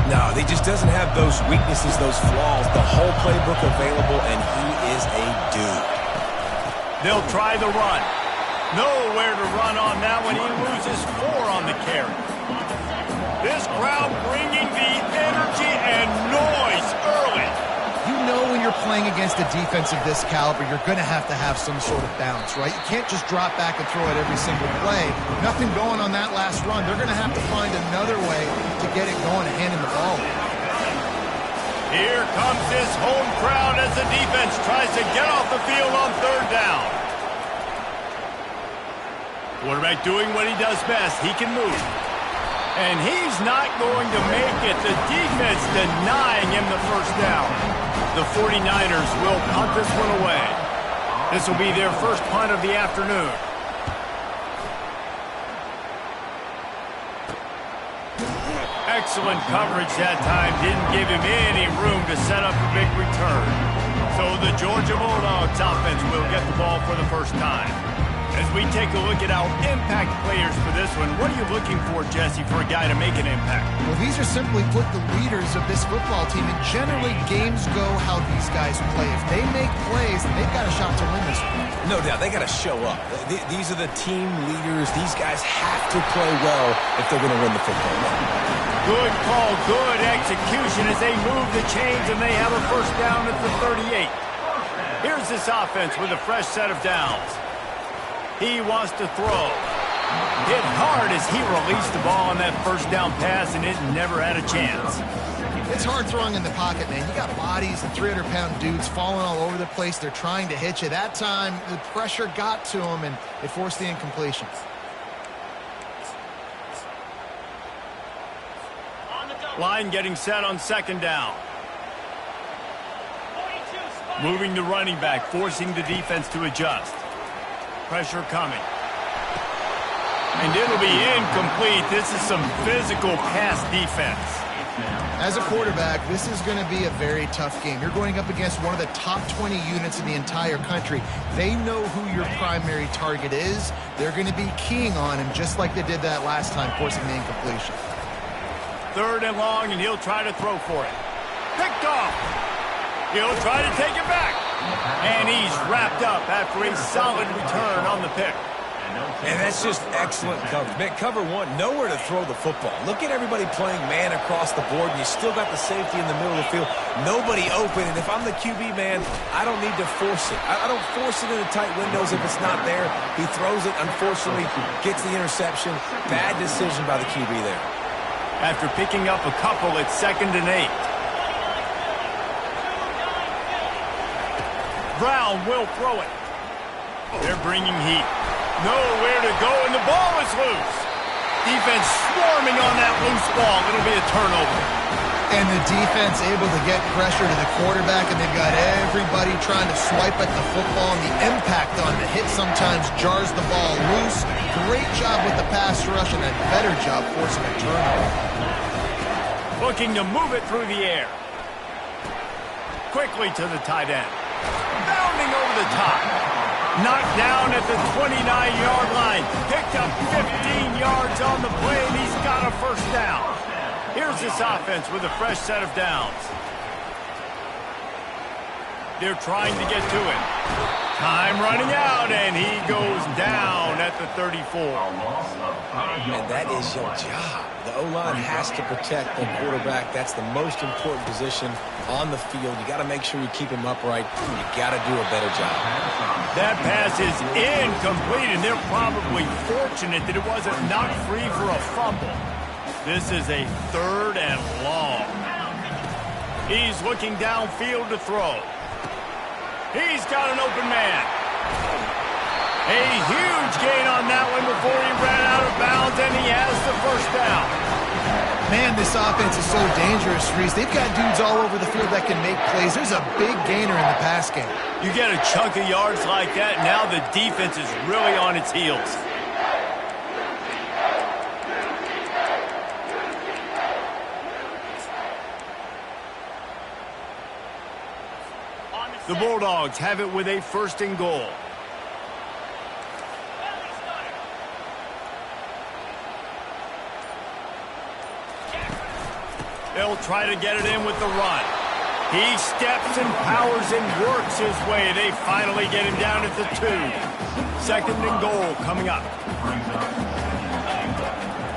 No, he just doesn't have those weaknesses, those flaws, the whole playbook available, and he is a dude. They'll try the run. Nowhere to run on that one. He loses 4 on the carry. This crowd bringing the energy and noise early. You know when you're playing against a defense of this caliber, you're going to have some sort of balance, right? You can't just drop back and throw it every single play. Nothing going on that last run. They're going to have to find another way to get it going and handing the ball. Here comes this home crowd as the defense tries to get off the field on 3rd down. Quarterback doing what he does best. He can move. And he's not going to make it. The defense denying him the 1st down. The 49ers will punt this one away. This will be their first punt of the afternoon. Excellent coverage that time. Didn't give him any room to set up a big return. So the Georgia Bulldogs offense will get the ball for the first time. As we take a look at our impact players for this one, what are you looking for, Jesse, for a guy to make an impact? Well, these are simply put the leaders of this football team, and generally games go how these guys play. If they make plays, then they've got a shot to win this one. No doubt, they got to show up. These are the team leaders. These guys have to play well if they're going to win the football game. Good call, good execution as they move the chains, and they have a 1st down at the 38. Here's this offense with a fresh set of downs. He wants to throw. Hit hard as he released the ball on that 1st down pass, and it never had a chance. It's hard throwing in the pocket, man. You got bodies and 300-pound dudes falling all over the place. They're trying to hit you. That time, the pressure got to him, and it forced the incompletion. Line getting set on 2nd down. Moving the running back, forcing the defense to adjust. Pressure coming. And it'll be incomplete. This is some physical pass defense. As a quarterback, this is going to be a very tough game. You're going up against one of the top 20 units in the entire country. They know who your primary target is. They're going to be keying on him just like they did that last time, forcing the incompletion. 3rd and long, and he'll try to throw for it. Picked off. He'll try to take it back. And he's wrapped up after a solid return on the pick. And that's just excellent coverage. Man, cover 1, nowhere to throw the football. Look at everybody playing man across the board, and you still got the safety in the middle of the field. Nobody open, and if I'm the QB, man, I don't need to force it. I don't force it in the tight windows if it's not there. He throws it, unfortunately, gets the interception. Bad decision by the QB there. After picking up a couple, it's 2nd and 8. Brown will throw it. They're bringing heat. Nowhere to go, and the ball is loose. Defense swarming on that loose ball. It'll be a turnover. And the defense able to get pressure to the quarterback, and they've got everybody trying to swipe at the football, and the impact on the hit sometimes jars the ball loose. Great job with the pass rush, and a better job forcing a turnover. Looking to move it through the air. Quickly to the tight end. Bounding over the top. Knocked down at the 29-yard line. Picked up 15 yards on the play, and he's got a 1st down. Here's this offense with a fresh set of downs. They're trying to get to it. Time running out, and he goes down at the 34. And that is your job. The O-line has to protect the quarterback. That's the most important position on the field. You got to make sure you keep him upright. You got to do a better job. That pass is incomplete, and they're probably fortunate that it wasn't knocked free for a fumble. This is a 3rd and long. He's looking downfield to throw. He's got an open man. A huge gain on that one before he ran out of bounds, and he has the 1st down. Man, this offense is so dangerous, Reese. They've got dudes all over the field that can make plays. There's a big gainer in the pass game. You get a chunk of yards like that, now the defense is really on its heels. The Bulldogs have it with a 1st and goal. He'll try to get it in with the run. He steps and powers and works his way. They finally get him down at the 2. 2nd and goal coming up.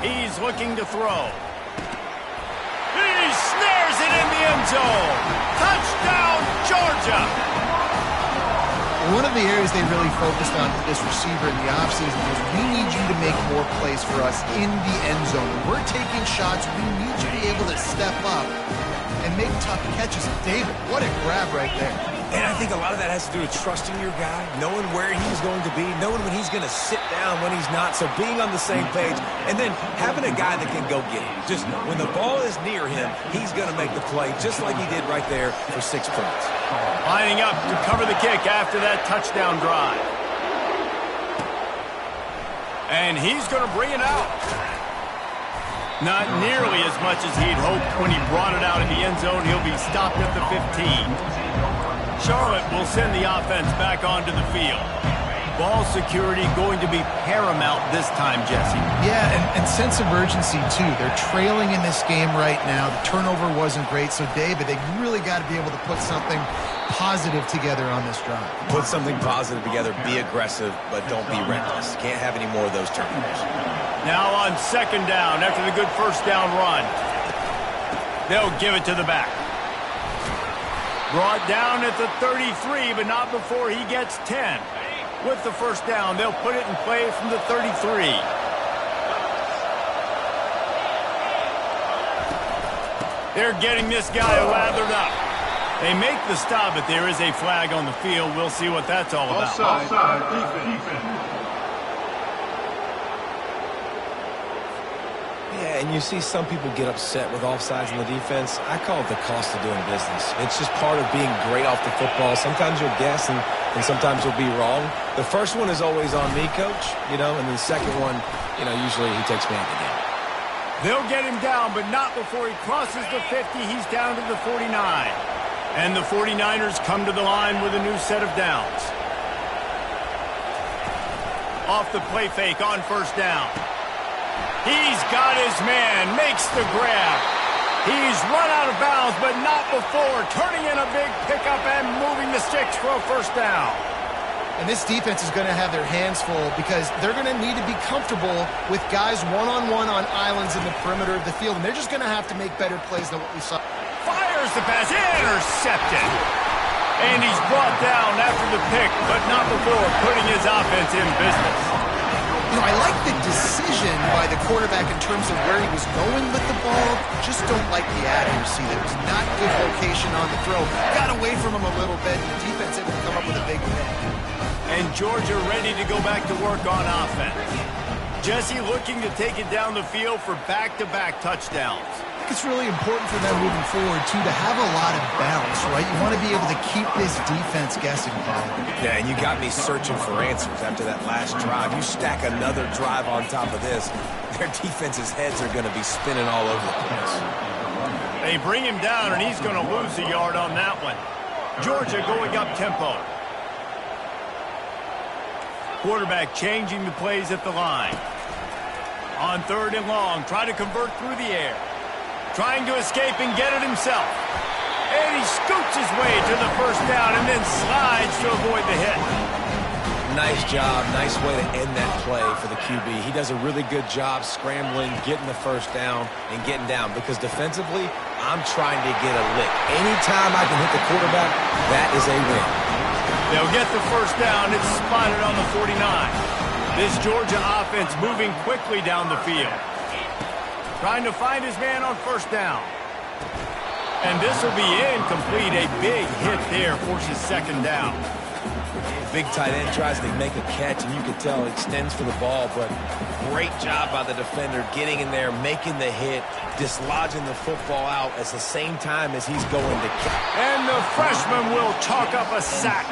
He's looking to throw. He snares it in the end zone. Touchdown, Georgia. One of the areas they really focused on with this receiver in the offseason was we need you to make more plays for us in the end zone. When we're taking shots, we need you to be able to step up and make tough catches. David, what a grab right there. And I think a lot of that has to do with trusting your guy, knowing where he's going to be, knowing when he's going to sit down, when he's not. So being on the same page, and then having a guy that can go get it. Just when the ball is near him, he's going to make the play, just like he did right there for 6 points. Lining up to cover the kick after that touchdown drive. And he's going to bring it out. Not nearly as much as he'd hoped when he brought it out in the end zone. He'll be stopped at the 15. Charlotte will send the offense back onto the field. Ball security going to be paramount this time, Jesse. Yeah, and sense of urgency, too. They're trailing in this game right now. The turnover wasn't great, so David, they really got to be able to put something positive together on this drive. Put something positive together, be aggressive, but don't be reckless. Can't have any more of those turnovers. Now on 2nd down, after the good 1st down run, they'll give it to the back. Brought down at the 33, but not before he gets 10. With the 1st down, they'll put it in play from the 33. They're getting this guy lathered up. They make the stop, but there is a flag on the field. We'll see what that's all about. Offside, defense. Yeah, and you see some people get upset with offsides in the defense. I call it the cost of doing business. It's just part of being great off the football. Sometimes you'll guess, and sometimes you'll be wrong. The first one is always on me, Coach, and then the second one, usually he takes me out of the game. They'll get him down, but not before he crosses the 50. He's down to the 49. And the 49ers come to the line with a new set of downs. Off the play fake on 1st down. He's got his man, makes the grab. He's run out of bounds, but not before turning in a big pickup and moving the sticks for a 1st down. And this defense is going to have their hands full because they're going to need to be comfortable with guys one-on-one on islands in the perimeter of the field. And they're just going to have to make better plays than what we saw. Fires the pass, intercepted. And he's brought down after the pick, but not before putting his offense in business. I like the decision by the quarterback in terms of where he was going with the ball. Just don't like the accuracy. There was not good location on the throw. Got away from him a little bit. The defense able to come up with a big pick. And Georgia ready to go back to work on offense. Jesse looking to take it down the field for back-to-back touchdowns. It's really important for them moving forward, too, to have a lot of balance, right? You want to be able to keep this defense guessing, Paul. Yeah, and you got me searching for answers after that last drive. You stack another drive on top of this, their defense's heads are going to be spinning all over the place. They bring him down, and he's going to lose a yard on that one. Georgia going up tempo. Quarterback changing the plays at the line. On 3rd and long, try to convert through the air. Trying to escape and get it himself. And he scoots his way to the 1st down and then slides to avoid the hit. Nice job. Nice way to end that play for the QB. He does a really good job scrambling, getting the 1st down, and getting down. Because defensively, I'm trying to get a lick. Anytime I can hit the quarterback, that is a win. They'll get the 1st down. It's spotted on the 49. This Georgia offense moving quickly down the field. Trying to find his man on 1st down. And this will be incomplete. A big hit there forces 2nd down. Big tight end tries to make a catch, and you can tell he extends for the ball, but great job by the defender getting in there, making the hit, dislodging the football out at the same time as he's going to catch. And the freshman will chalk up a sack.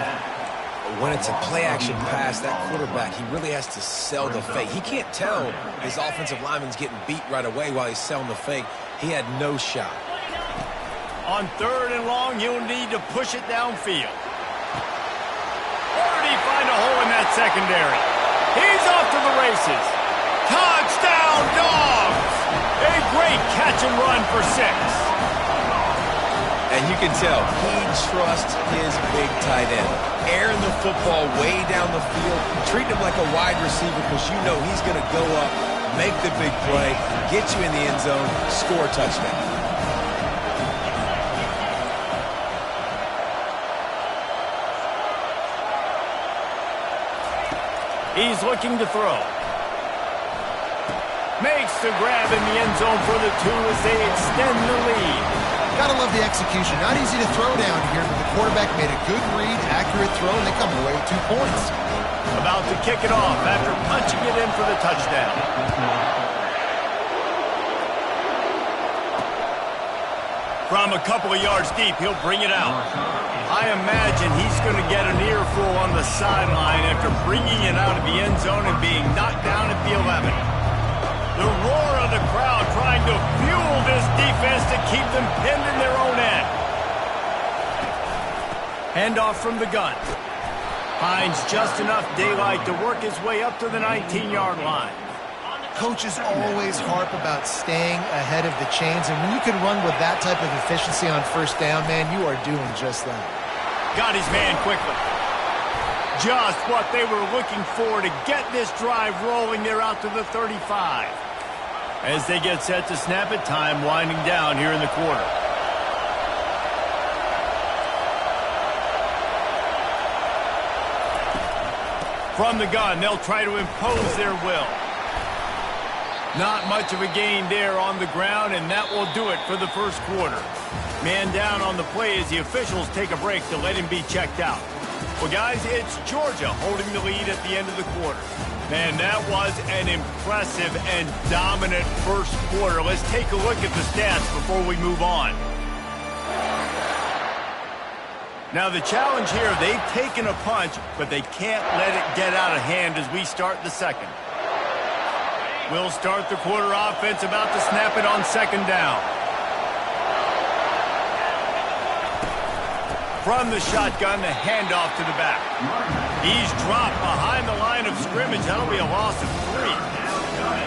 When it's a play-action pass, that quarterback, he really has to sell the fake. He can't tell his offensive lineman's getting beat right away while he's selling the fake. He had no shot. On 3rd and long, he'll need to push it downfield. Or did he find a hole in that secondary? He's off to the races. Touchdown, Dogs! A great catch and run for 6. And you can tell he trusts his big tight end. Airing the football way down the field, treating him like a wide receiver because you know he's going to go up, make the big play, get you in the end zone, score a touchdown. He's looking to throw. Makes the grab in the end zone for the 2 as they extend the lead. Gotta love the execution. Not easy to throw down here, but the quarterback made a good read, accurate throw, and they come away with 2 points. About to kick it off after punching it in for the touchdown. From a couple of yards deep, he'll bring it out. I imagine he's going to get an earful on the sideline after bringing it out of the end zone and being knocked down at the 11. The roar of the crowd trying to fuel this defense to keep them pinned in their own end. Handoff from the gun. Finds just enough daylight to work his way up to the 19-yard line. Coaches always harp about staying ahead of the chains, and when you can run with that type of efficiency on first down, man, you are doing just that. Got his man quickly. Just what they were looking for to get this drive rolling. They're out to the 35. As they get set to snap it, time winding down here in the quarter. From the gun, they'll try to impose their will. Not much of a gain there on the ground, and that will do it for the first quarter. Man down on the play as the officials take a break to let him be checked out. Well, guys, it's Georgia holding the lead at the end of the quarter. Man, that was an impressive and dominant first quarter. Let's take a look at the stats before we move on. Now, the challenge here, they've taken a punch, but they can't let it get out of hand as we start the second. We'll start the quarter offense about to snap it on second down. From the shotgun, the handoff to the back. He's dropped behind the line of scrimmage. That'll be a loss of 3.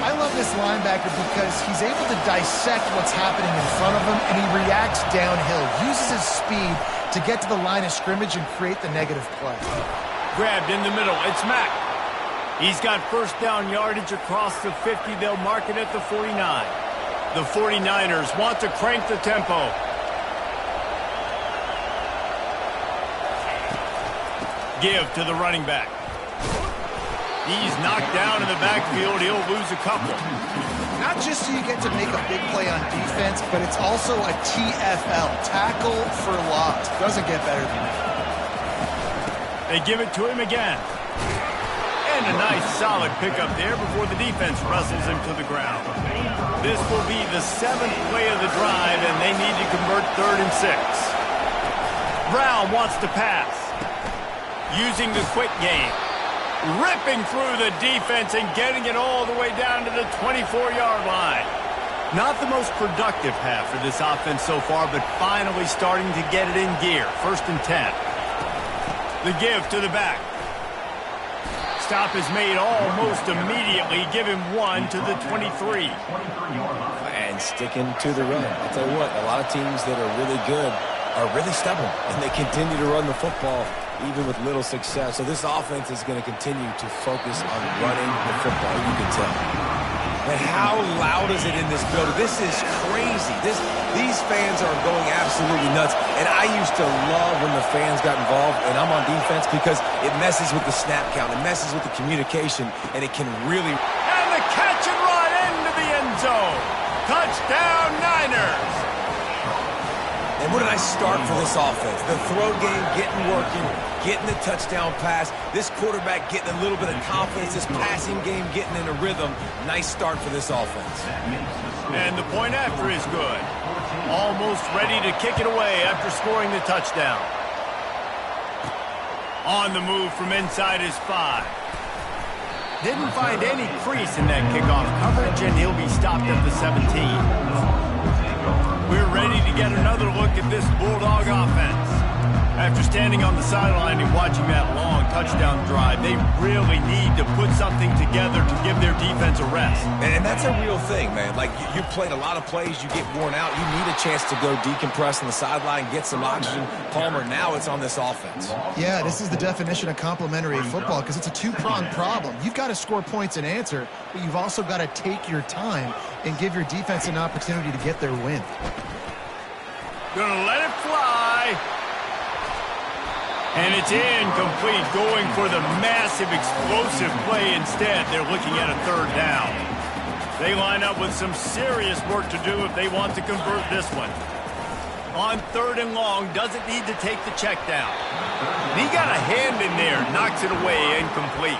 I love this linebacker because he's able to dissect what's happening in front of him, and he reacts downhill, uses his speed to get to the line of scrimmage and create the negative play. Grabbed in the middle. It's Mack. He's got first down yardage across the 50. They'll mark it at the 49. The 49ers want to crank the tempo. Give to the running back. He's knocked down in the backfield. He'll lose a couple. Not just so you get to make a big play on defense, but it's also a TFL, tackle for loss. Doesn't get better than that. They give it to him again. And a nice solid pickup there before the defense wrestles him to the ground. This will be the 7th play of the drive, and they need to convert 3rd and 6. Brown wants to pass. Using the quick game. Ripping through the defense and getting it all the way down to the 24-yard line. Not the most productive half for this offense so far, but finally starting to get it in gear. 1st and 10. The give to the back. Stop is made almost immediately. Give him 1 to the 23. And sticking to the run. I'll tell you what, a lot of teams that are really good are really stubborn, and they continue to run the football even with little success. So this offense is going to continue to focus on running the football, you can tell. And how loud is it in this building? This is crazy. These fans are going absolutely nuts. And I used to love when the fans got involved, and I'm on defense, because it messes with the snap count. It messes with the communication, and it can really... And the catch and run into the end zone. Touchdown, Niners. And what a nice start for this offense. The throw game getting working, getting the touchdown pass. This quarterback getting a little bit of confidence. This passing game getting in a rhythm. Nice start for this offense. And the point after is good. Almost ready to kick it away after scoring the touchdown. On the move from inside his 5. Didn't find any crease in that kickoff coverage, and he'll be stopped at the 17. We're ready to get another look at this Bulldog offense. After standing on the sideline and watching that long touchdown drive, they really need to put something together to give their defense a rest. And that's a real thing, man. Like, you played a lot of plays, you get worn out, you need a chance to go decompress on the sideline, get some oxygen. Palmer, now it's on this offense. Yeah, this is the definition of complementary football because it's a two-pronged problem. You've got to score points and answer, but you've also got to take your time and give your defense an opportunity to get their win. Gonna let it fly. And it's incomplete, going for the massive, explosive play instead. They're looking at a third down. They line up with some serious work to do if they want to convert this one. On third and long, doesn't need to take the check down. He got a hand in there, knocks it away, incomplete.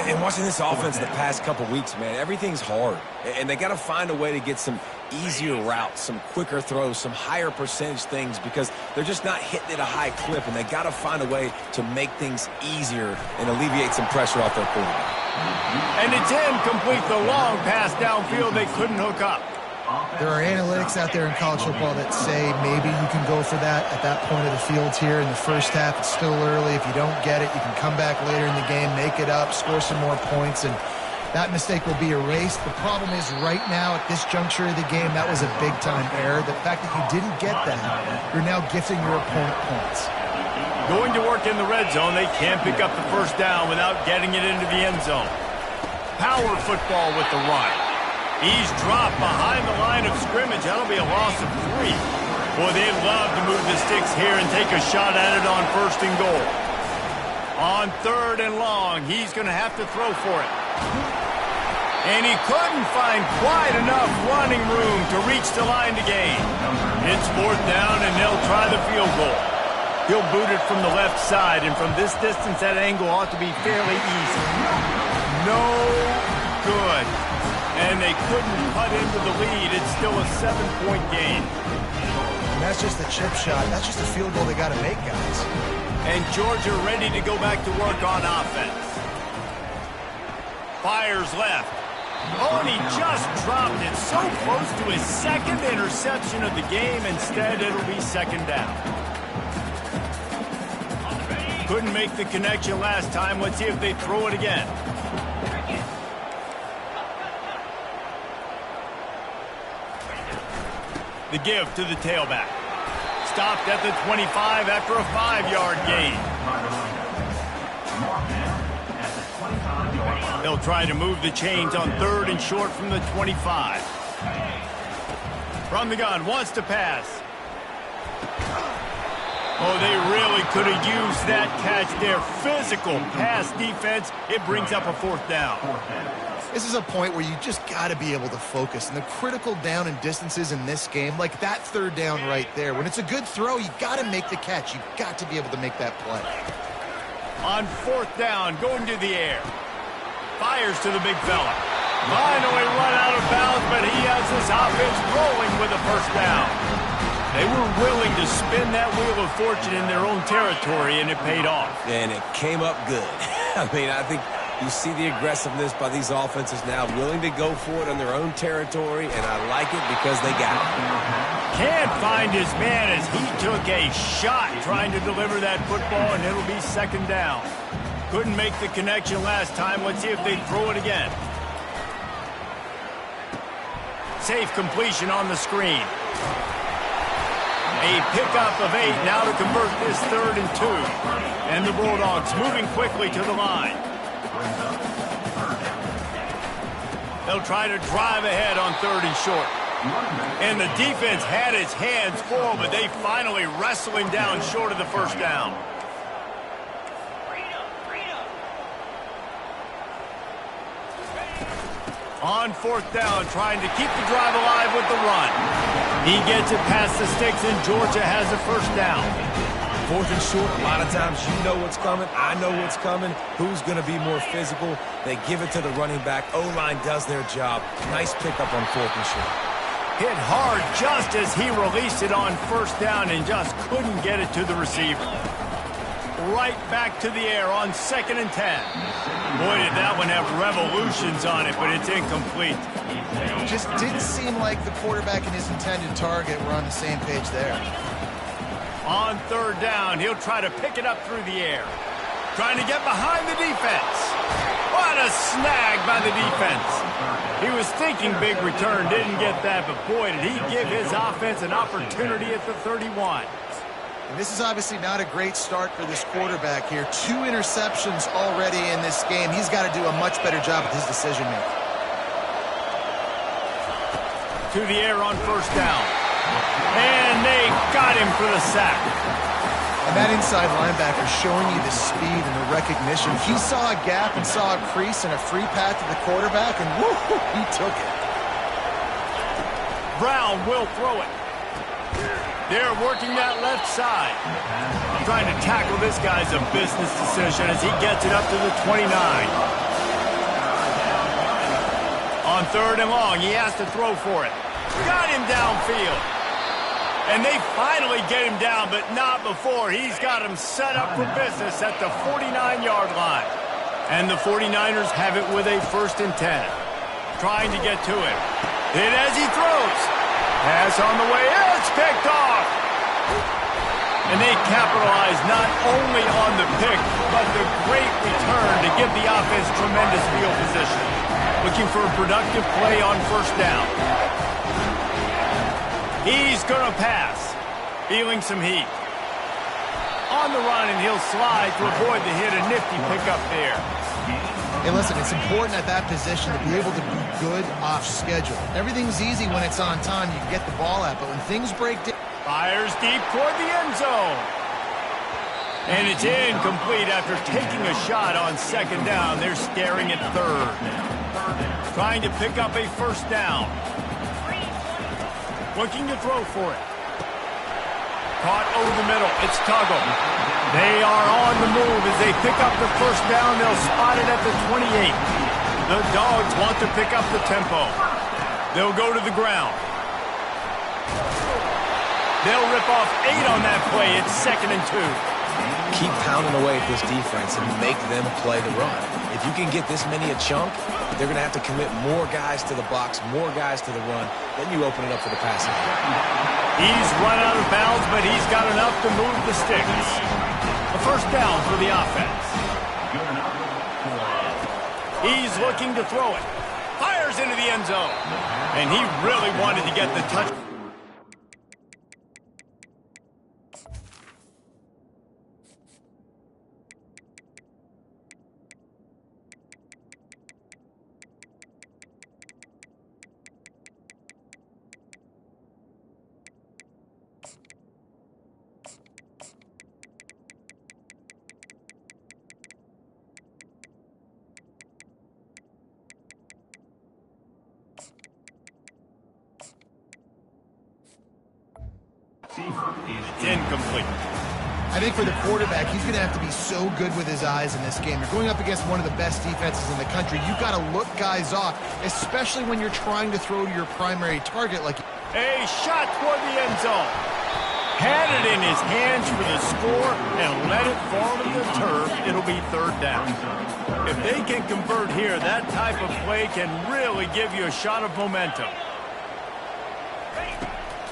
And watching this offense the past couple weeks, man, everything's hard. And they got to find a way to get some easier routes, some quicker throws, some higher percentage things because they're just not hitting at a high clip, and they got to find a way to make things easier and alleviate some pressure off their quarterback. And it's incomplete, the long pass downfield they couldn't hook up. There are analytics out there in college football that say maybe you can go for that at that point of the field here in the first half. It's still early. If you don't get it, you can come back later in the game, make it up, score some more points, and that mistake will be erased. The problem is right now at this juncture of the game, that was a big-time error. The fact that you didn't get that, you're now gifting your opponent points. Going to work in the red zone, they can't pick up the first down without getting it into the end zone. Power football with the run. He's dropped behind the line of scrimmage. That'll be a loss of 3. Boy, they'd love to move the sticks here and take a shot at it on first and goal. On third and long, he's going to have to throw for it. And he couldn't find quite enough running room to reach the line to gain. It's fourth down, and they'll try the field goal. He'll boot it from the left side, and from this distance, that angle ought to be fairly easy. No good. And they couldn't cut into the lead. It's still a 7-point game. And that's just a chip shot. That's just a field goal they got to make, guys. And Georgia ready to go back to work on offense. Fires left. Oh, and he just dropped it so close to his second interception of the game. Instead, it'll be second down. Couldn't make the connection last time. Let's see if they throw it again. The give to the tailback. Stopped at the 25 after a 5-yard gain. They'll try to move the chains on third and short from the 25. From the gun, wants to pass. Oh, they really could have used that catch there. Physical pass defense. It brings up a fourth down. This is a point where you just got to be able to focus. And the critical down and distances in this game, like that third down right there, when it's a good throw, you got to make the catch. You've got to be able to make that play. On fourth down, going to the air. Fires to the big fella. Finally run out of bounds, but he has this offense rolling with a first down. They were willing to spin that wheel of fortune in their own territory, and it paid off. And it came up good. I mean, I think you see the aggressiveness by these offenses now, willing to go for it on their own territory, and I like it because they got it. Can't find his man as he took a shot trying to deliver that football, and it'll be second down. Couldn't make the connection last time. Let's see if they throw it again. Safe completion on the screen. A pickup of 8 now to convert this 3rd and 2. And the Bulldogs moving quickly to the line. They'll try to drive ahead on 3rd and short. And the defense had its hands full, but they finally wrestle him down short of the first down. On 4th down, trying to keep the drive alive with the run. He gets it past the sticks, and Georgia has a first down. 4th and short, a lot of times you know what's coming. I know what's coming. Who's going to be more physical? They give it to the running back. O-line does their job. Nice pickup on 4th and short. Hit hard just as he released it on first down and just couldn't get it to the receiver. Right back to the air on 2nd and 10. Boy, did that one have revolutions on it, but it's incomplete. Just didn't seem like the quarterback and his intended target were on the same page there. On third down, he'll try to pick it up through the air. Trying to get behind the defense. What a snag by the defense. He was thinking big return, didn't get that, but boy, did he give his offense an opportunity at the 31. And this is obviously not a great start for this quarterback here. 2 interceptions already in this game. He's got to do a much better job with his decision-making. To the air on first down. And they got him for the sack. And that inside linebacker showing you the speed and the recognition. He saw a gap and saw a crease and a free path to the quarterback, and woo, he took it. Brown will throw it. They're working that left side. Trying to tackle this guy's a business decision as he gets it up to the 29. On third and long, he has to throw for it. Got him downfield. And they finally get him down, but not before. He's got him set up for business at the 49-yard line. And the 49ers have it with a 1st and 10. Trying to get to him. Hit as he throws. Pass on the way. It's picked off. And they capitalize not only on the pick, but the great return to give the offense tremendous field position. Looking for a productive play on first down. He's going to pass. Feeling some heat. On the run, and he'll slide to avoid the hit. A nifty pickup there. Hey, listen, it's important at that position to be able to be good off schedule. Everything's easy when it's on time. You can get the ball out, but when things break down... Fires deep toward the end zone. And it's incomplete after taking a shot on second down. They're staring at third. Trying to pick up a first down. Looking to throw for it. Caught over the middle. It's Tuggle. They are on the move as they pick up the first down. They'll spot it at the 28. The Dogs want to pick up the tempo. They'll go to the ground. They'll rip off 8 on that play. It's 2nd and 2. Keep pounding away at this defense and make them play the run. If you can get this many a chunk, they're going to have to commit more guys to the box, more guys to the run. Then you open it up for the passing. He's run out of bounds, but he's got enough to move the sticks. A first down for the offense. He's looking to throw it. Fires into the end zone. And he really wanted to get the touch. It's incomplete. I think for the quarterback, he's going to have to be so good with his eyes in this game. You're going up against one of the best defenses in the country. You've got to look guys off, especially when you're trying to throw to your primary target. Like a shot toward the end zone. Had it in his hands for the score and let it fall to the turf. It'll be third down. If they can convert here, that type of play can really give you a shot of momentum.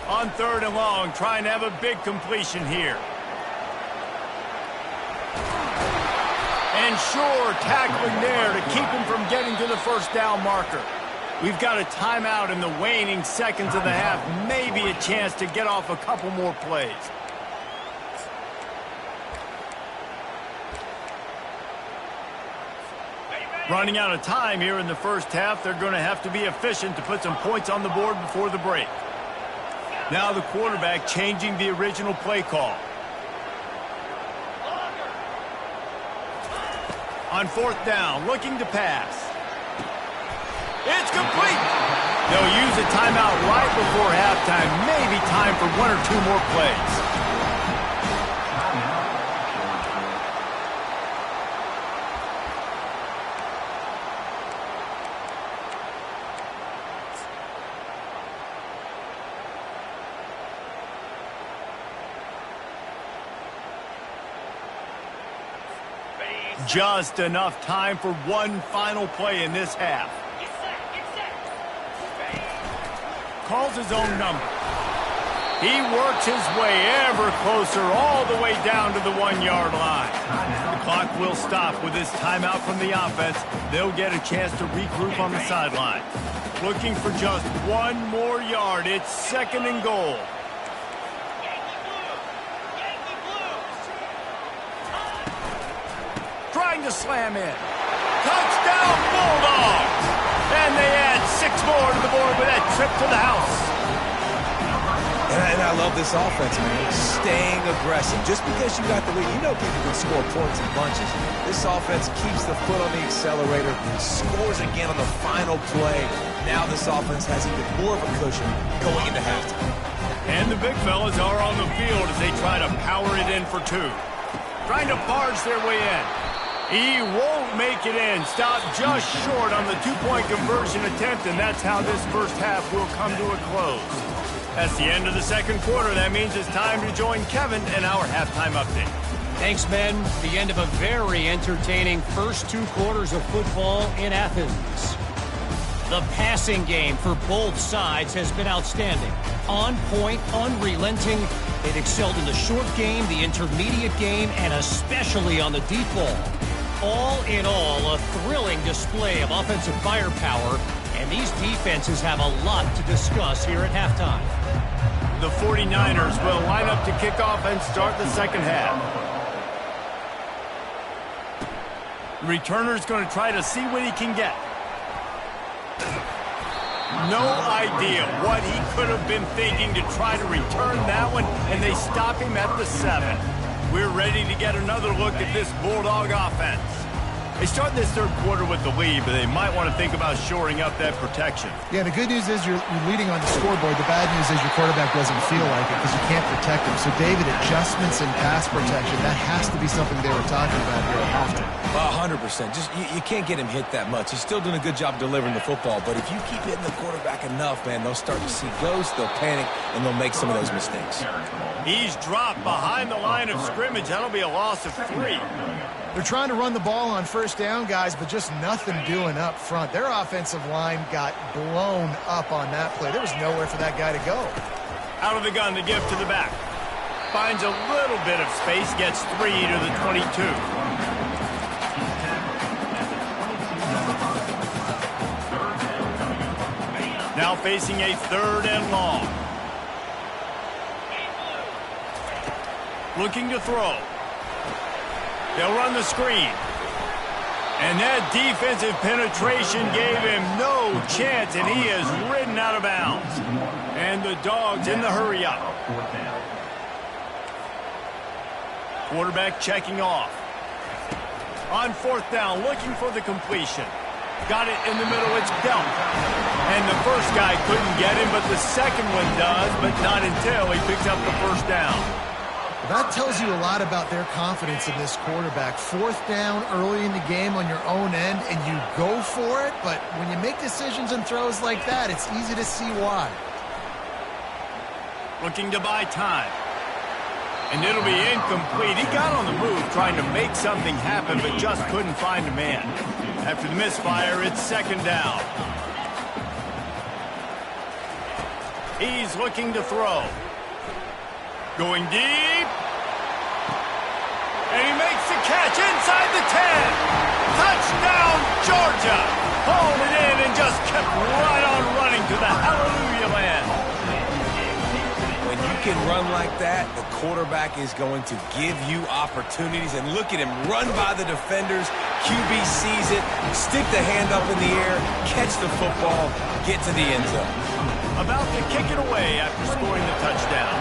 On third and long, trying to have a big completion here. And sure, tackling there to keep him from getting to the first down marker. We've got a timeout in the waning seconds of the half. Maybe a chance to get off a couple more plays. Running out of time here in the first half. They're going to have to be efficient to put some points on the board before the break. Now the quarterback changing the original play call. On fourth down, looking to pass. It's complete. They'll use a timeout right before halftime. Maybe time for 1 or 2 more plays. Just enough time for one final play in this half. Calls his own number. He works his way ever closer all the way down to the 1-yard line. The clock will stop with this timeout from the offense. They'll get a chance to regroup on the sideline. Looking for just one more yard. It's 2nd and goal. Trying to slam in. Touchdown Bulldogs! And they add 6 more to the board with that trip to the house. And I love this offense, man. Staying aggressive. Just because you got the lead, you know people can score points in bunches. This offense keeps the foot on the accelerator, scores again on the final play. Now this offense has even more of a cushion going into halftime. And the big fellas are on the field as they try to power it in for 2. Trying to barge their way in. He won't make it in. Stopped just short on the 2-point conversion attempt, and that's how this first half will come to a close. That's the end of the 2nd quarter. That means it's time to join Kevin in our halftime update. Thanks, men. The end of a very entertaining first 2 quarters of football in Athens. The passing game for both sides has been outstanding. On point, unrelenting. They've excelled in the short game, the intermediate game, and especially on the deep ball. All in all, a thrilling display of offensive firepower, and these defenses have a lot to discuss here at halftime. The 49ers will line up to kick off and start the 2nd half. The returner's going to try to see what he can get. No idea what he could have been thinking to try to return that one, and they stop him at the 7. We're ready to get another look at this Bulldog offense. They start this 3rd quarter with the lead, but they might want to think about shoring up that protection. Yeah, the good news is you're leading on the scoreboard. The bad news is your quarterback doesn't feel like it because you can't protect him. So, David, adjustments in pass protection, that has to be something they were talking about here at halftime. 100%. Just you can't get him hit that much. He's still doing a good job delivering the football, but if you keep hitting the quarterback enough, man, they'll start to see ghosts, they'll panic, and they'll make some of those mistakes. He's dropped behind the line of scrimmage. That'll be a loss of 3. They're trying to run the ball on first down, guys, but just nothing doing up front. Their offensive line got blown up on that play. There was nowhere for that guy to go. Out of the gun, the give to the back. Finds a little bit of space, gets 3 to the 22. Now facing a 3rd and long. Looking to throw. They'll run the screen. And that defensive penetration gave him no chance, and he is ridden out of bounds. And the Dogs in the hurry up. Quarterback checking off. On 4th down, looking for the completion. Got it in the middle, it's Delk. And the first guy couldn't get him, but the second one does, but not until he picks up the 1st down. That tells you a lot about their confidence in this quarterback. 4th down early in the game on your own end, and you go for it, but when you make decisions and throws like that, it's easy to see why. Looking to buy time. And it'll be incomplete. He got on the move trying to make something happen, but just couldn't find a man. After the misfire, it's 2nd down. He's looking to throw. Going deep. And he makes the catch inside the 10. Touchdown, Georgia. Hauled it in and just kept right on running to the hallelujah land. When you can run like that, the quarterback is going to give you opportunities. And look at him run by the defenders. QB sees it, stick the hand up in the air, catch the football, get to the end zone. About to kick it away after scoring the touchdown.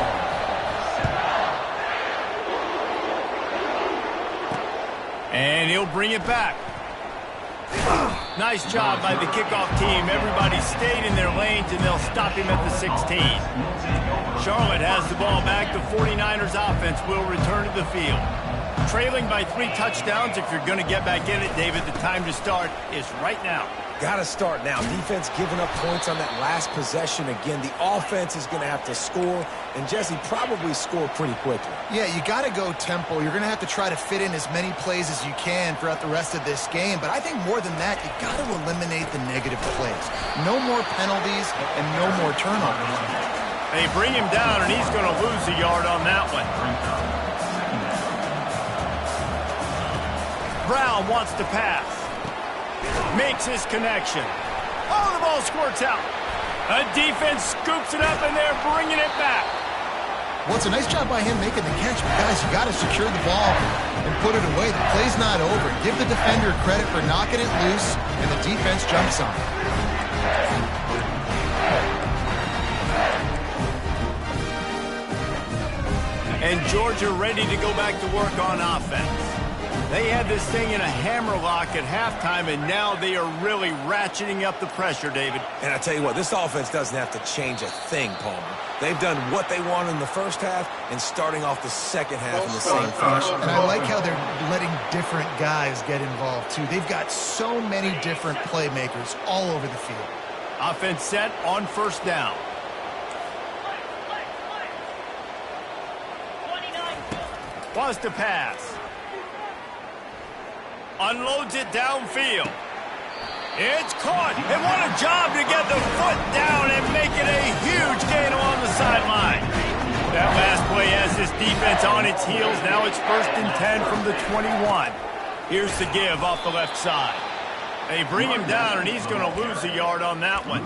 And he'll bring it back. Nice job by the kickoff team. Everybody stayed in their lanes, and they'll stop him at the 16. Charlotte has the ball back. The 49ers offense will return to the field. Trailing by 3 touchdowns. If you're going to get back in it, David, the time to start is right now. Got to start now. Defense giving up points on that last possession. Again, the offense is going to have to score, and Jesse probably score pretty quickly. Yeah, you got to go tempo. You're going to have to try to fit in as many plays as you can throughout the rest of this game. But I think more than that, you got to eliminate the negative plays. No more penalties and no more turnovers. They bring him down, and he's going to lose a yard on that one. Brown wants to pass. Makes his connection. Oh, the ball squirts out. A defense scoops it up, and they're bringing it back. Well, it's a nice job by him making the catch, but guys, you got to secure the ball and put it away. The play's not over. Give the defender credit for knocking it loose, and the defense jumps on it. And Georgia ready to go back to work on offense. They had this thing in a hammerlock at halftime, and now they are really ratcheting up the pressure, David. And I tell you what, this offense doesn't have to change a thing, Palmer. They've done what they wanted in the first half and starting off the second half in the same fashion. And I like how they're letting different guys get involved, too. They've got so many different playmakers all over the field. Offense set on first down. Wants to pass. Unloads it downfield. It's caught. And what a job to get the foot down and make it a huge gain along the sideline. That last play has this defense on its heels. Now it's 1st and 10 from the 21. Here's the give off the left side. They bring him down, and he's going to lose a yard on that one.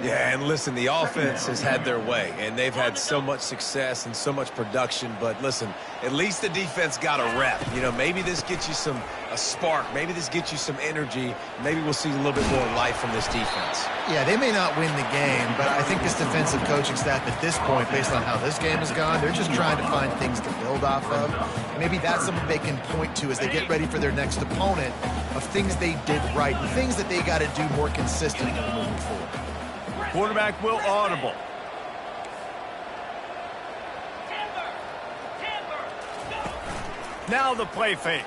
Yeah, and listen, the offense has had their way, and they've had so much success and so much production. But listen, at least the defense got a rep. You know, maybe this gets you a spark. Maybe this gets you some energy. Maybe we'll see a little bit more life from this defense. Yeah, they may not win the game, but I think this defensive coaching staff at this point, based on how this game has gone, they're just trying to find things to build off of. Maybe that's something they can point to as they get ready for their next opponent of things they did right and things that they got to do more consistently moving forward. Quarterback will audible. Now the play fake.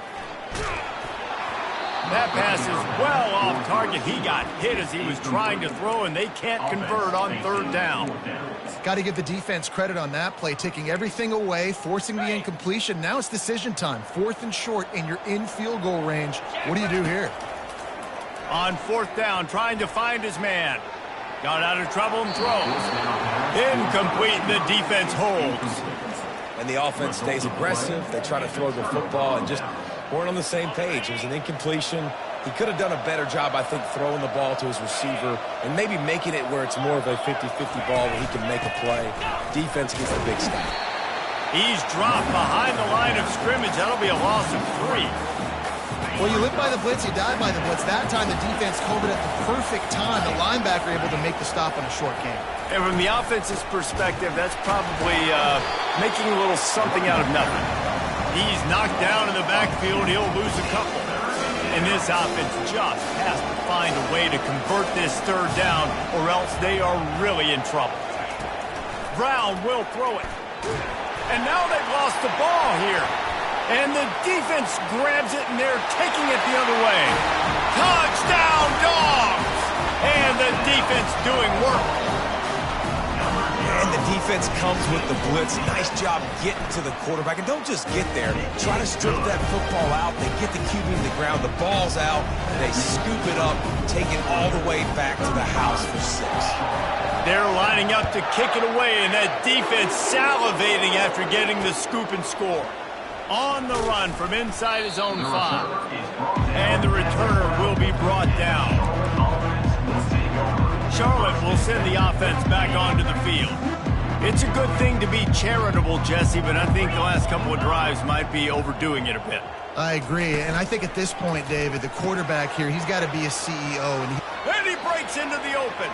That pass is well off target. He got hit as he was trying to throw, and they can't convert on 3rd down. Got to give the defense credit on that play, taking everything away, forcing the incompletion. Now it's decision time. 4th and short, and you're in field goal range. What do you do here? On 4th down, trying to find his man. Got out of trouble and throws. Incomplete, and the defense holds. And the offense stays aggressive. They try to throw the football and just weren't on the same page. It was an incompletion. He could have done a better job, I think, throwing the ball to his receiver and maybe making it where it's more of a 50-50 ball where he can make a play. Defense gets the big stop. He's dropped behind the line of scrimmage. That'll be a loss of 3. Well, you live by the blitz, you die by the blitz. That time the defense called it at the perfect time. The linebacker able to make the stop on a short game. And from the offense's perspective, that's probably making a little something out of nothing. He's knocked down in the backfield. He'll lose a couple. And this offense just has to find a way to convert this 3rd down, or else they are really in trouble. Brown will throw it. And now they've lost the ball here. And the defense grabs it, and they're taking it the other way. Touchdown, Dogs! And the defense doing work. And the defense comes with the blitz. Nice job getting to the quarterback. And don't just get there. Try to strip that football out. They get the QB to the ground. The ball's out. They scoop it up, take it all the way back to the house for 6. They're lining up to kick it away, and that defense salivating after getting the scoop and score. On the run from inside his own 5. And the returner will be brought down. Charlotte will send the offense back onto the field. It's a good thing to be charitable, Jesse, but I think the last couple of drives might be overdoing it a bit. I agree, and I think at this point, David, the quarterback here, he's got to be a CEO. And he breaks into the open.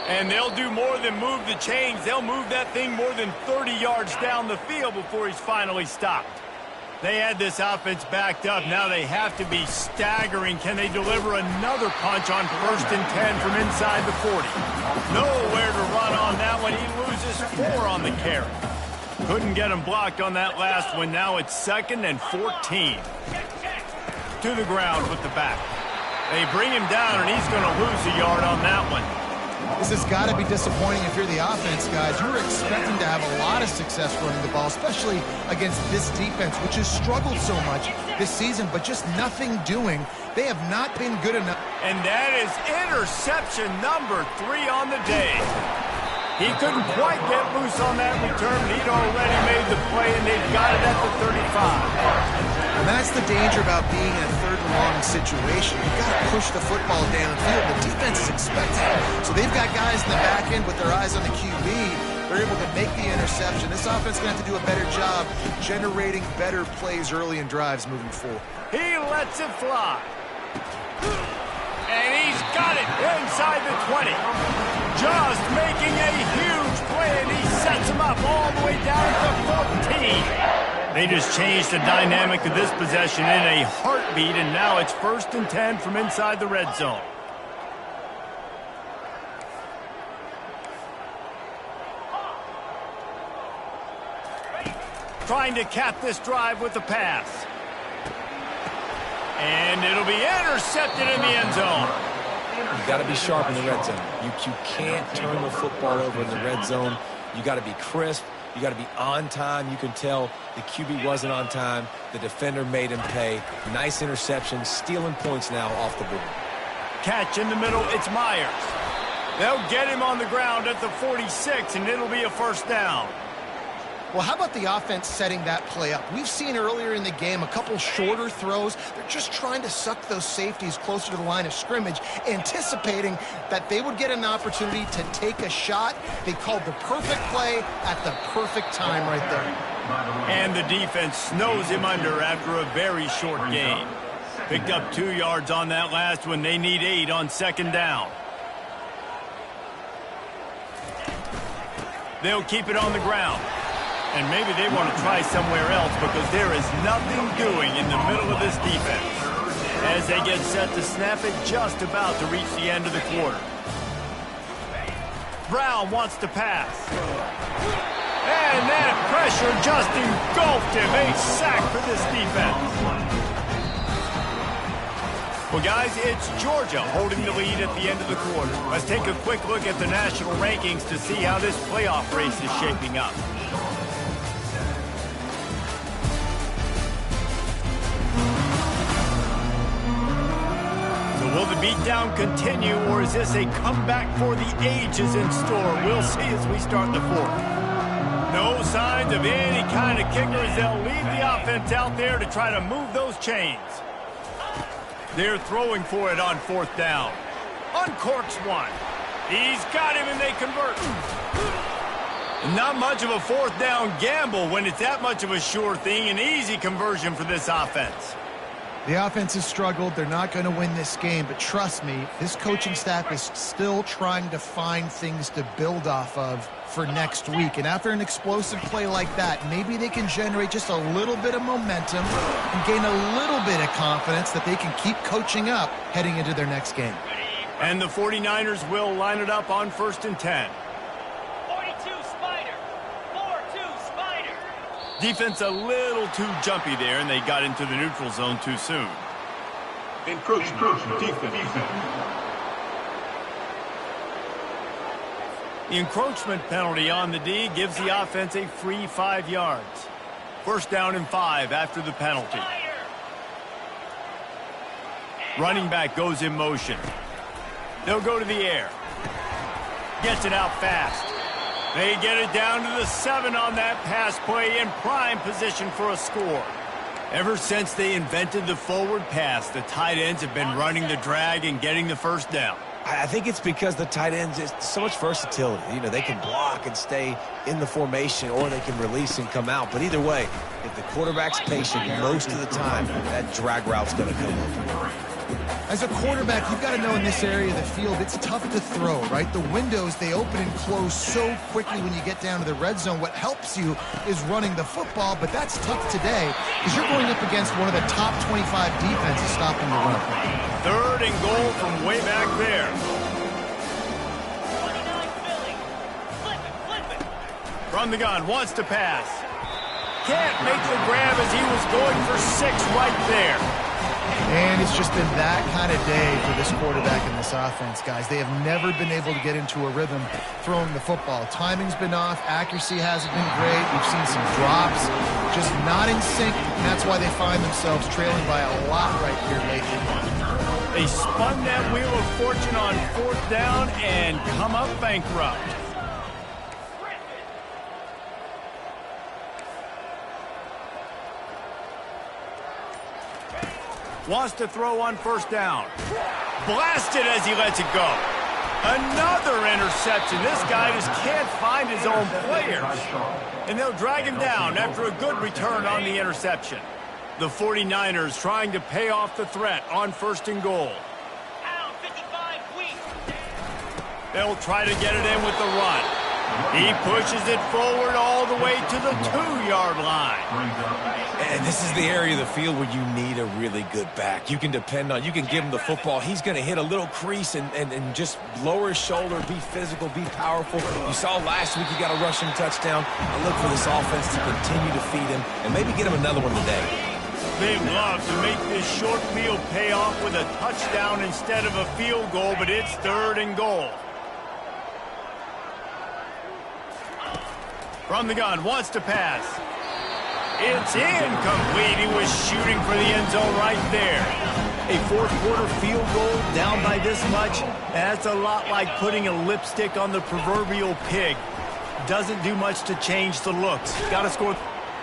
And they'll do more than move the chains. They'll move that thing more than 30 yards down the field before he's finally stopped. They had this offense backed up. Now they have to be staggering. Can they deliver another punch on 1st and 10 from inside the 40? Nowhere to run on that one. He loses 4 on the carry. Couldn't get him blocked on that last one. Now it's 2nd and 14. To the ground with the back. They bring him down, and he's going to lose a yard on that one. This has got to be disappointing if you're the offense, guys. You were expecting to have a lot of success running the ball, especially against this defense, which has struggled so much this season, but just nothing doing. They have not been good enough. And that is interception number 3 on the day. He couldn't quite get loose on that return, but he'd already made the play, and they've got it at the 35. And that's the danger about being in a third and long situation. You've got to push the football downfield. The defense is expecting it. So they've got guys in the back end with their eyes on the QB. They're able to make the interception. This offense is going to have to do a better job generating better plays early in drives moving forward. He lets it fly. And he's got it inside the 20. Just making a huge play, and he sets him up all the way down to 14. They just changed the dynamic of this possession in a heartbeat, and now it's 1st and 10 from inside the red zone. Trying to cap this drive with the pass. And it'll be intercepted in the end zone. You got to be sharp in the red zone. You can't turn the football over in the red zone. You got to be crisp. You got to be on time. You can tell the QB wasn't on time. The defender made him pay. Nice interception, stealing points now off the board. Catch in the middle. It's Myers. They'll get him on the ground at the 46, and it'll be a 1st down. Well, how about the offense setting that play up? We've seen earlier in the game a couple shorter throws. They're just trying to suck those safeties closer to the line of scrimmage, anticipating that they would get an opportunity to take a shot. They called the perfect play at the perfect time right there. And the defense snows him under after a very short gain. Picked up 2 yards on that last one. They need 8 on 2nd down. They'll keep it on the ground. And maybe they want to try somewhere else because there is nothing doing in the middle of this defense. As they get set to snap it, just about to reach the end of the quarter. Brown wants to pass. And that pressure just engulfed him. A sack for this defense. Well, guys, it's Georgia holding the lead at the end of the quarter. Let's take a quick look at the national rankings to see how this playoff race is shaping up. Will the beatdown continue, or is this a comeback for the ages in store? We'll see as we start the 4th. No signs of any kind of kicker as they'll leave the offense out there to try to move those chains. They're throwing for it on 4th down. Uncorks one. He's got him, and they convert. Not much of a 4th down gamble when it's that much of a sure thing. An easy conversion for this offense. The offense has struggled. They're not going to win this game, but trust me, this coaching staff is still trying to find things to build off of for next week. And after an explosive play like that, maybe they can generate just a little bit of momentum and gain a little bit of confidence that they can keep coaching up heading into their next game. And the 49ers will line it up on 1st and 10. Defense a little too jumpy there, and they got into the neutral zone too soon. Encroachment defense. The encroachment penalty on the D gives the offense a free 5 yards. 1st down and 5 after the penalty. Running back goes in motion. They'll go to the air. Gets it out fast. They get it down to the 7 on that pass play in prime position for a score. Ever since they invented the forward pass, the tight ends have been running the drag and getting the 1st down. I think it's because the tight ends is so much versatility. You know, they can block and stay in the formation, or they can release and come out. But either way, if the quarterback's patient most of the time, that drag route's going to come open. As a quarterback, you've got to know in this area of the field, it's tough to throw, right? The windows, they open and close so quickly when you get down to the red zone. What helps you is running the football, but that's tough today because you're going up against one of the top 25 defenses stopping the run. 3rd and goal from way back there. From the gun, wants to pass. Can't make the grab as he was going for 6 right there. And it's just been that kind of day for this quarterback and this offense, guys. They have never been able to get into a rhythm throwing the football. Timing's been off. Accuracy hasn't been great. We've seen some drops, just not in sync, and that's why they find themselves trailing by a lot right here lately. They spun that wheel of fortune on 4th down and come up bankrupt. Wants to throw on first down. Blasted as he lets it go. Another interception. This guy just can't find his own players. And they'll drag him down after a good return on the interception. The 49ers trying to pay off the threat on first and goal. They'll try to get it in with the run. He pushes it forward all the way to the 2-yard line. And this is the area of the field where you need a really good back. You can depend on, you can give him the football. He's going to hit a little crease and just lower his shoulder, be physical, be powerful. You saw last week he got a rushing touchdown. I look for this offense to continue to feed him and maybe get him another one today. They love to make this short field pay off with a touchdown instead of a field goal, but it's 3rd and goal. From the gun, wants to pass. It's incomplete. He was shooting for the end zone right there. A fourth-quarter field goal down by this much, that's a lot like putting a lipstick on the proverbial pig. Doesn't do much to change the looks. Got to score.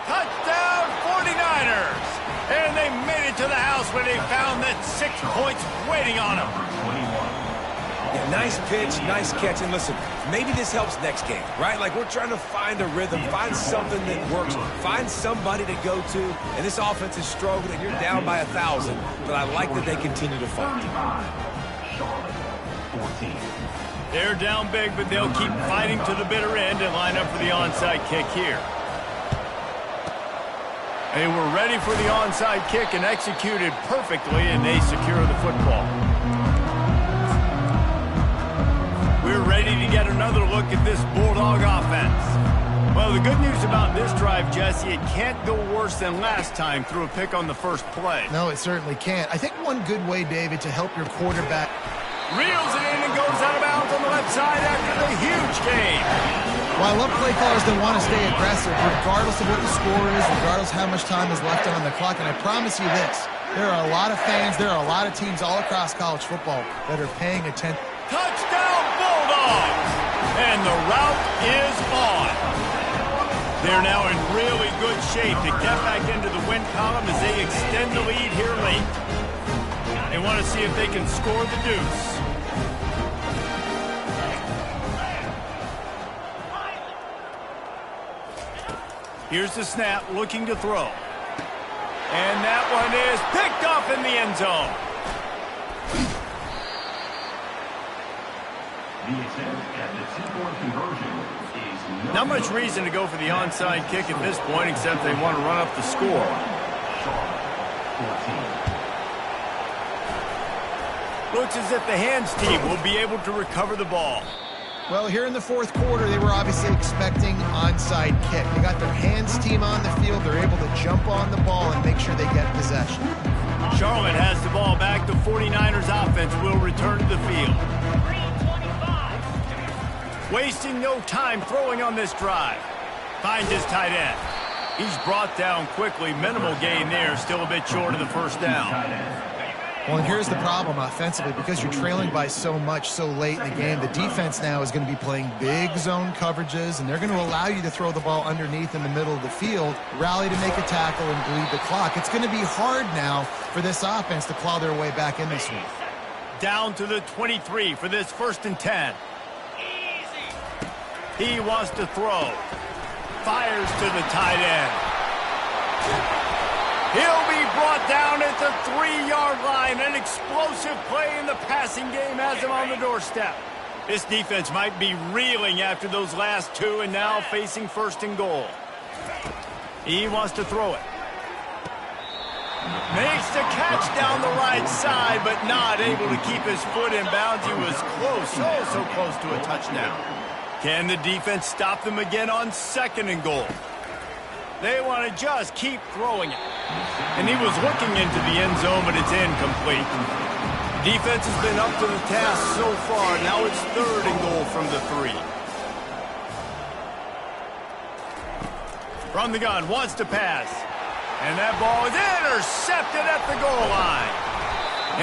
Touchdown, 49ers! And they made it to the house where they found that 6 points waiting on them. Yeah, nice pitch, nice catch. And listen, maybe this helps next game, right? Like we're trying to find a rhythm, find something that works, find somebody to go to. And this offense is struggling, and you're down by 1,000. But I like that they continue to fight. They're down big, but they'll keep fighting to the bitter end and line up for the onside kick here. They were ready for the onside kick and executed perfectly, and they secure the football. We're ready to get another look at this Bulldog offense. Well, the good news about this drive, Jesse, it can't go worse than last time through a pick on the first play. No, it certainly can't. I think one good way, David, to help your quarterback. Reels it in and goes out of bounds on the left side after the huge game. Well, I love play callers that want to stay aggressive, regardless of what the score is, regardless of how much time is left on the clock. And I promise you this, there are a lot of fans, there are a lot of teams all across college football that are paying attention. Touchdown Bulldogs! And the route is on. They're now in really good shape to get back into the win column as they extend the lead here late. They want to see if they can score the deuce. Here's the snap, looking to throw. And that one is picked off in the end zone. The attempt at the two-point conversion is not much reason to go for the onside kick at this point, except they want to run up the score. 14. Looks as if the hands team will be able to recover the ball. Well, here in the fourth quarter, they were obviously expecting onside kick. They got their hands team on the field. They're able to jump on the ball and make sure they get possession. Charlotte has the ball back. The 49ers offense will return to the field. Wasting no time throwing on this drive. Finds his tight end. He's brought down quickly. Minimal gain there. Still a bit short of the first down. Well, and here's the problem offensively. Because you're trailing by so much so late in the game, the defense now is going to be playing big zone coverages, and they're going to allow you to throw the ball underneath in the middle of the field, rally to make a tackle, and bleed the clock. It's going to be hard now for this offense to claw their way back in this one. Down to the 23 for this 1st and 10. He wants to throw. Fires to the tight end. He'll be brought down at the 3-yard line. An explosive play in the passing game has him on the doorstep. This defense might be reeling after those last two and now facing 1st and goal. He wants to throw it. Makes the catch down the right side, but not able to keep his foot in bounds. He was close, so close to a touchdown. Can the defense stop them again on 2nd and goal? They want to just keep throwing it. And he was looking into the end zone, but it's incomplete. Defense has been up to the task so far. Now it's 3rd and goal from the 3. From the gun, wants to pass. And that ball is intercepted at the goal line.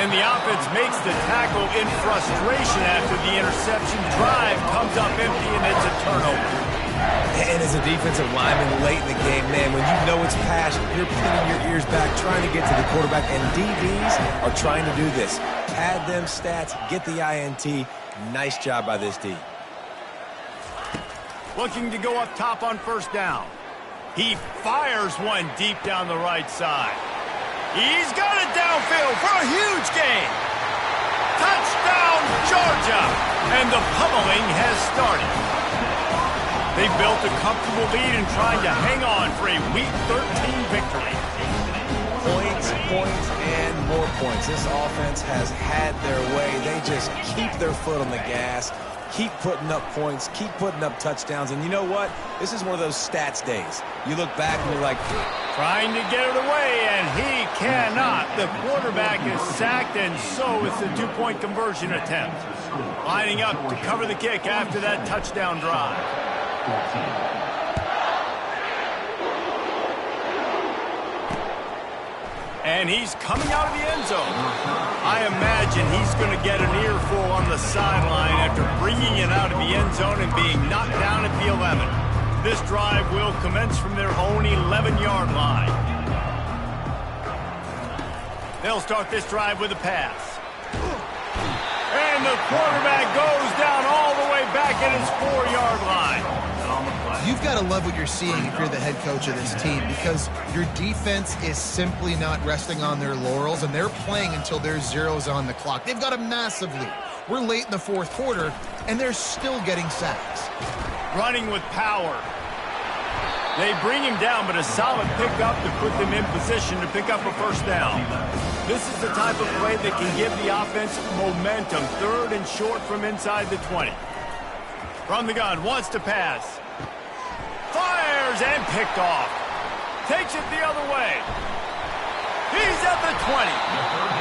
And the offense makes the tackle in frustration after the interception. Drive comes up empty, and it's a turnover. And as a defensive lineman late in the game, man, when you know it's pass, you're pinning your ears back, trying to get to the quarterback, and DBs are trying to do this. Pad them stats, get the INT. Nice job by this D. Looking to go up top on first down. He fires one deep down the right side. He's got it downfield for a huge gain. Touchdown, Georgia! And the pummeling has started. They built a comfortable lead and trying to hang on for a Week 13 victory. Points, points, and more points. This offense has had their way. They just keep their foot on the gas, keep putting up points, keep putting up touchdowns. And you know what? This is one of those stats days. You look back and you're like, trying to get it away, and he cannot. The quarterback is sacked, and so it's a two-point conversion attempt. Lining up to cover the kick after that touchdown drive. And he's coming out of the end zone. I imagine he's going to get an earful on the sideline after bringing it out of the end zone and being knocked down at the 11. This drive will commence from their own 11-yard line. They'll start this drive with a pass. And the quarterback goes down all the way back at his 4-yard line. You've got to love what you're seeing if you're the head coach of this team, because your defense is simply not resting on their laurels, and they're playing until there's zeros on the clock. They've got a massive lead. We're late in the fourth quarter, and they're still getting sacks. Running with power. They bring him down, but a solid pickup to put them in position to pick up a first down. This is the type of play that can give the offense momentum. Third and short from inside the 20. From the gun, wants to pass. Fires and picked off. Takes it the other way. He's at the 20.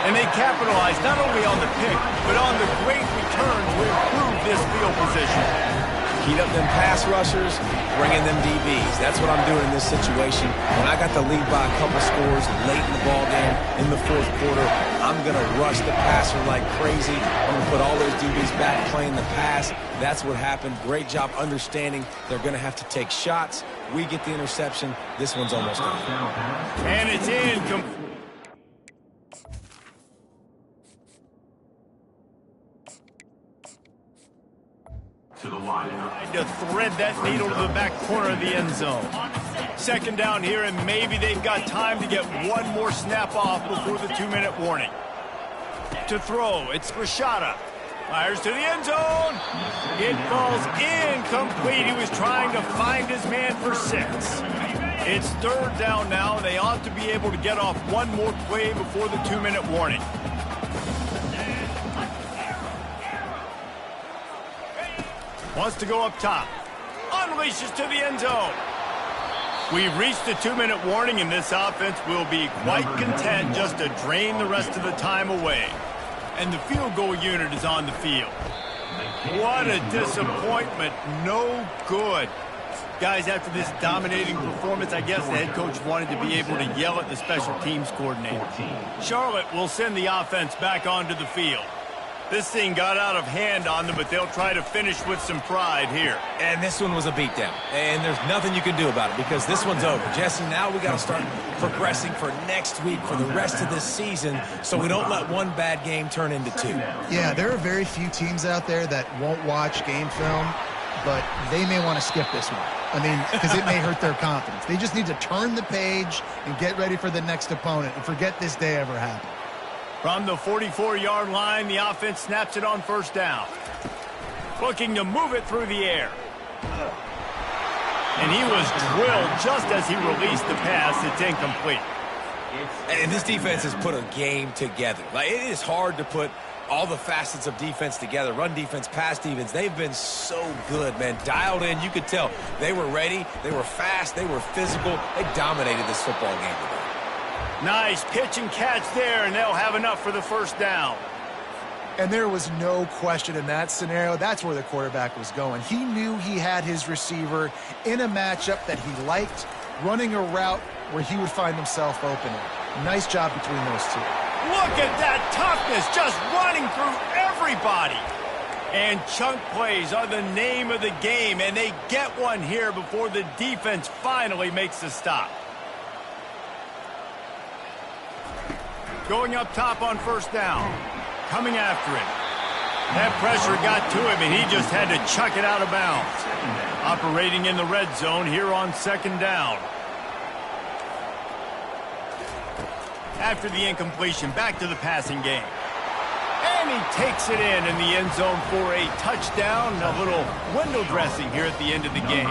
And they capitalize not only on the pick, but on the great return to improve this field position. Heat up them pass rushers, bringing them DBs. That's what I'm doing in this situation. When I got the lead by a couple scores late in the ball game in the fourth quarter, I'm going to rush the passer like crazy. I'm going to put all those DBs back playing the pass. That's what happened. Great job understanding they're going to have to take shots. We get the interception. This one's almost done. And it's incomplete. To the line. To thread that needle to the back corner of the end zone. Second down here, and maybe they've got time to get one more snap off before the 2-minute warning. To throw, it's Rashada. Fires to the end zone. It falls incomplete. He was trying to find his man for 6. It's third down now, and they ought to be able to get off one more play before the 2-minute warning. Wants to go up top. Unleashes to the end zone. We've reached the 2-minute warning, and this offense will be quite content just to drain the rest of the time away. And the field goal unit is on the field. What a disappointment. No good. Guys, after this dominating performance, I guess the head coach wanted to be able to yell at the special teams coordinator. Charlotte will send the offense back onto the field. This thing got out of hand on them, but they'll try to finish with some pride here. And this one was a beatdown. And there's nothing you can do about it because this one's over. Jesse, now we got to start progressing for next week, for the rest of this season, so we don't let one bad game turn into 2. Yeah, there are very few teams out there that won't watch game film, but they may want to skip this one. I mean, because it may hurt their confidence. They just need to turn the page and get ready for the next opponent and forget this day ever happened. From the 44-yard line, the offense snaps it on first down. Looking to move it through the air. And he was drilled just as he released the pass. It's incomplete. And this defense has put a game together. Like, it is hard to put all the facets of defense together. Run defense, pass defense. They've been so good, man. Dialed in. You could tell they were ready. They were fast. They were physical. They dominated this football game today. Nice pitch and catch there, and they'll have enough for the first down. And there was no question in that scenario. That's where the quarterback was going. He knew he had his receiver in a matchup that he liked, running a route where he would find himself open. Nice job between those two. Look at that toughness, just running through everybody. And chunk plays are the name of the game, and they get one here before the defense finally makes the stop. Going up top on first down. Coming after him. That pressure got to him, and he just had to chuck it out of bounds. Operating in the red zone here on second down. After the incompletion, back to the passing game. And he takes it in the end zone for a touchdown. A little window dressing here at the end of the game.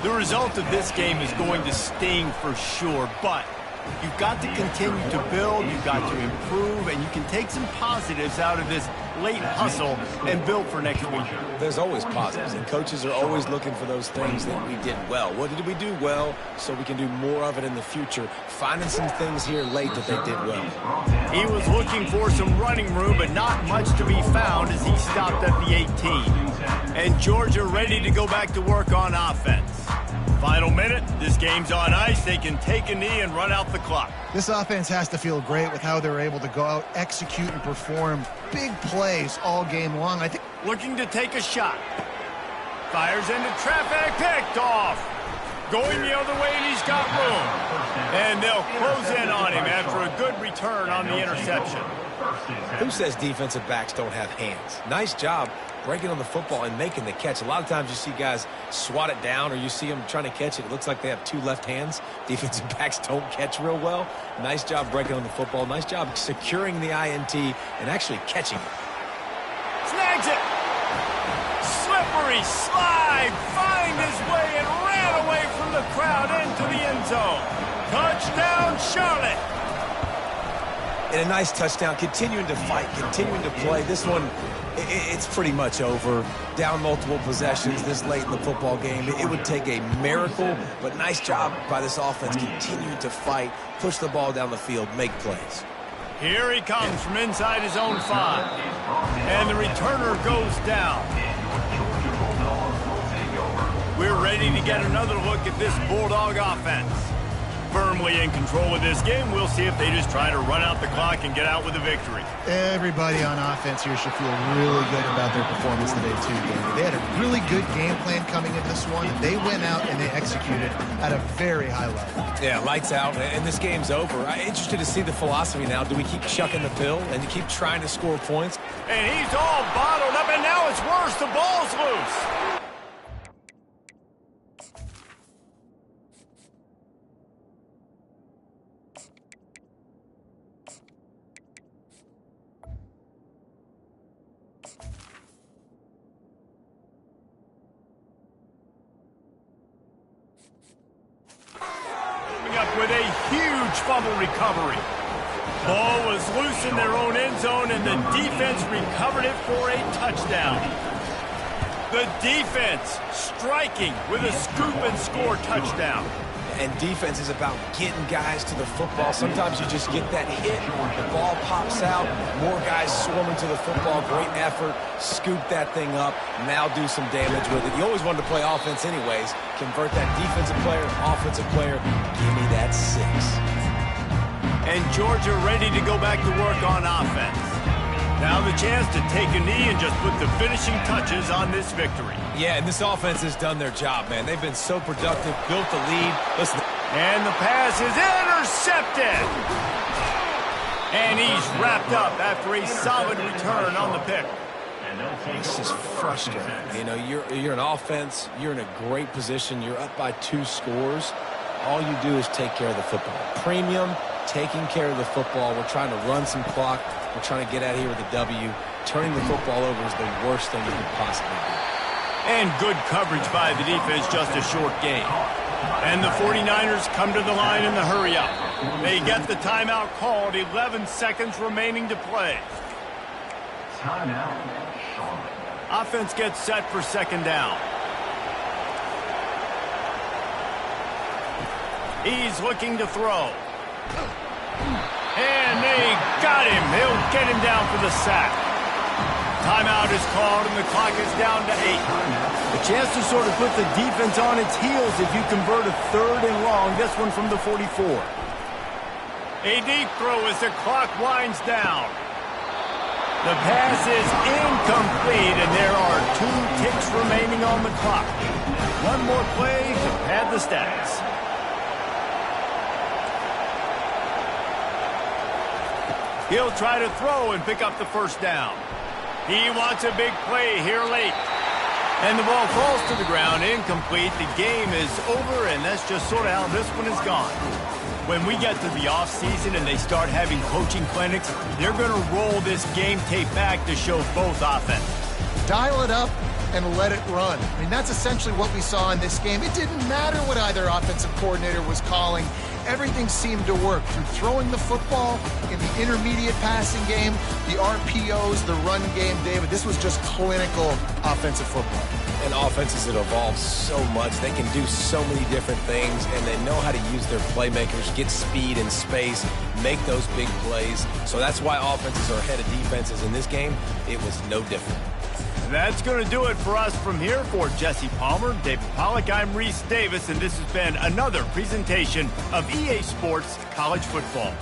The result of this game is going to sting for sure, but you've got to continue to build, you've got to improve, and you can take some positives out of this late hustle and build for next week. There's always positives, and coaches are always looking for those things that we did well. What did we do well so we can do more of it in the future? Finding some things here late that they did well. He was looking for some running room, but not much to be found as he stopped at the 18. And Georgia ready to go back to work on offense. Final minute, this game's on ice. They can take a knee and run out the clock. This offense has to feel great with how they're able to go out, execute, and perform big plays all game long. I think looking to take a shot. Fires into traffic, picked off. Going the other way, and he's got room. And they'll close in on him after a good return on the interception. Who says defensive backs don't have hands? Nice job breaking on the football and making the catch. A lot of times you see guys swat it down, or you see them trying to catch it. It looks like they have two left hands. Defensive backs don't catch real well. Nice job breaking on the football. Nice job securing the INT and actually catching it. Snags it. Slippery slide. Find his way and ran away from the crowd into the end zone. Touchdown, Charlotte. And a nice touchdown. Continuing to fight, continuing to play. This one, it's pretty much over. Down multiple possessions this late in the football game. It would take a miracle, but nice job by this offense continuing to fight, push the ball down the field, make plays. Here he comes from inside his own 5. And the returner goes down. We're ready to get another look at this Bulldog offense. Firmly in control of this game. We'll see if they just try to run out the clock and get out with a victory. everybody on offense here should feel really good about their performance today, too, Danny. They had a really good game plan coming in this one, and they went out and they executed at a very high level. Yeah, lights out, and this game's over. I'm interested to see the philosophy now. Do we keep chucking the pill and keep trying to score points? And he's all bottled up, and now it's worse. The ball's loose. With a huge fumble recovery. Ball was loose in their own end zone, and the defense recovered it for a touchdown. The defense striking with a scoop and score touchdown. And defense is about getting guys to the football. Sometimes you just get that hit, the ball pops out, more guys swarming to the football, great effort, scoop that thing up, now do some damage with it. You always wanted to play offense anyways. Convert that defensive player, offensive player, give me that 6. And Georgia ready to go back to work on offense. Now the chance to take a knee and just put the finishing touches on this victory. Yeah, and this offense has done their job, man. They've been so productive, built the lead. Listen. And the pass is intercepted. And he's wrapped up after a solid return on the pick. It's just frustrating. You know, you're an offense. You're in a great position. You're up by 2 scores. All you do is take care of the football. Premium, taking care of the football. We're trying to run some clock. We're trying to get out of here with a W. Turning the football over is the worst thing you could possibly do. And good coverage by the defense, just a short game. And the 49ers come to the line in the hurry-up. They get the timeout called, 11 seconds remaining to play. Timeout. Offense gets set for second down. He's looking to throw. And they got him. They'll get him down for the sack. Timeout is called, and the clock is down to 8. A chance to sort of put the defense on its heels if you convert a 3rd and long. This one from the 44. A deep throw as the clock winds down. The pass is incomplete, and there are 2 ticks remaining on the clock. One more play to pad the stats. He'll try to throw and pick up the first down. He wants a big play here late. And the ball falls to the ground, incomplete. The game is over, and that's just sort of how this one is gone. When we get to the offseason and they start having coaching clinics, they're going to roll this game tape back to show both offense. Dial it up and let it run. I mean, that's essentially what we saw in this game. It didn't matter what either offensive coordinator was calling. Everything seemed to work through throwing the football in the intermediate passing game, the RPOs, the run game. David, this was just clinical offensive football. And offenses that evolve so much. They can do so many different things, and they know how to use their playmakers, get speed and space, make those big plays. So that's why offenses are ahead of defenses. In this game, it was no different. That's going to do it for us from here. For Jesse Palmer, David Pollack, I'm Reese Davis, and this has been another presentation of EA Sports College Football.